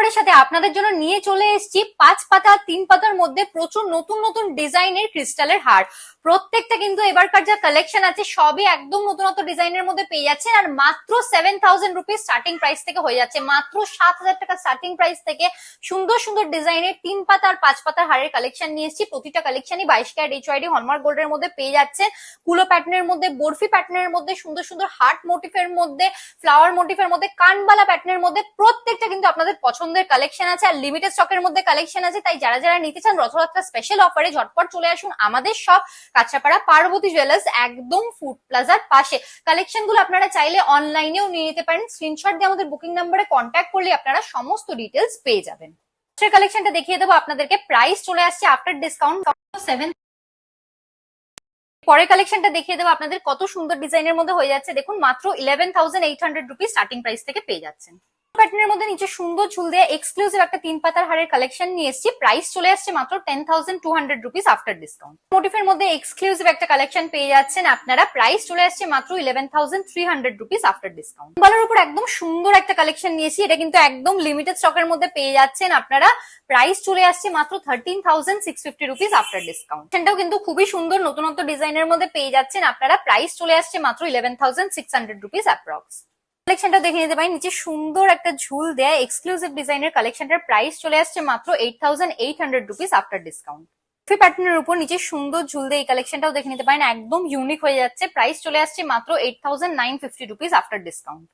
অফারের সাথে আপনাদের জন্য নিয়ে চলে এসেছি 5 পাতা 3 পাতার মধ্যে প্রচুর নতুন নতুন ডিজাইনের ক্রিস্টালের হার। প্রত্যেকটা কিন্তু এবারকার যা কালেকশন আছে সবই একদম নতুনত্ব ডিজাইনের মধ্যে পেয়ে যাচ্ছেন, আর মাত্র 7000 রুপিস স্টার্টিং প্রাইস থেকে হয়ে যাচ্ছে। মাত্র 7000 টাকা স্টার্টিং প্রাইস থেকে সুন্দর সুন্দর ডিজাইনের 3 পাতা আর 5 পাতার হারের কালেকশন নিয়ে এসেছি। প্রতিটা কালেকশনই 22 ক্যারেট এইচওআইডি হলমার্ক গোল্ডের মধ্যে পেয়ে যাচ্ছেন। কুলো প্যাটার্নের মধ্যে, বরফি প্যাটার্নের মধ্যে, সুন্দর সুন্দর হার্ট মোটিফের মধ্যে, ফ্লাওয়ার মোটিফের মধ্যে, কানবালা প্যাটার্নের মধ্যে প্রত্যেকটা কিন্তু আপনাদের পছন্দের কালেকশন আছে, আর লিমিটেড স্টকের মধ্যে কালেকশন আছে। তাই যারা যারা নিতে চান রথযাত্রা স্পেশাল অফারে ঝটপট চলে আসুন আমাদের সব কাঁচরাপাড়া পার্বতী জুয়েলার্স একদম ফুড প্লাজার পাশে। কালেকশন গুলো আপনারা চাইলে অনলাইনেও নিয়ে নিতে পারেন, স্ক্রিনশট দিয়ে আমাদের বুকিং নাম্বারে কন্ট্যাক্ট করলে আপনারা সমস্ত ডিটেলস পেয়ে যাবেন। কালেকশনটা দেখিয়ে দেবো আপনাদেরকে, প্রাইস চলে আসছে আফটার ডিসকাউন্ট 7। পরের কালেকশনটা দেখিয়ে দেবো আপনাদের, কত সুন্দর ডিজাইনের মধ্যে হয়ে যাচ্ছে। দেখুন মাত্র 11,800 রুপিস স্টার্টিং প্রাইস থেকে পেয়ে যাচ্ছেন। প্যাটার্নের মধ্যে নিচে সুন্দর ঝুল দিয়ে এক্সক্লুসিভ একটা 3 পাতার হারের কালেকশন নিয়ে এসেছি। প্রাইস চলে আসছে মাত্র 10,200 রুপিস আফটার ডিসকাউন্ট। মোটিফের মধ্যে এক্সক্লুসিভ একটা কালেকশন পেয়ে যাচ্ছেন আপনারা। প্রাইস চলে আসছে মাত্র 11,300 রুপিস আফটার ডিসকাউন্ট। বলার উপর একদম সুন্দর একটা কালেকশন নিয়েছি, এটা কিন্তু একদম লিমিটেড স্টকের মধ্যে পেয়ে যাচ্ছেন আপনারা। প্রাইস চলে আসছে মাত্র 13,650 রুপিস আফটার ডিসকাউন্ট। সেটাও কিন্তু খুবই সুন্দর নতুনত্ব ডিজাইনের মধ্যে পেয়ে যাচ্ছেন আপনারা। প্রাইস চলে আসছে মাত্র 11,600 রুপিস অ্যাপ্রক্স। কালেকশনটা দেখে নিতে পারেন, নিচে সুন্দর একটা ঝুল দেয়া এক্সক্লুসিভ ডিজাইনের কালেকশনটার প্রাইস চলে আসছে মাত্র 8,800 রুপিস আফটার ডিসকাউন্ট। প্যাটার্নের উপর নিচে সুন্দর ঝুল দিয়ে এই কালেকশনটাও দেখে নিতে পারেন, একদম ইউনিক হয়ে যাচ্ছে। প্রাইস চলে আসছে মাত্র 8,950 রুপিস আফটার ডিসকাউন্ট।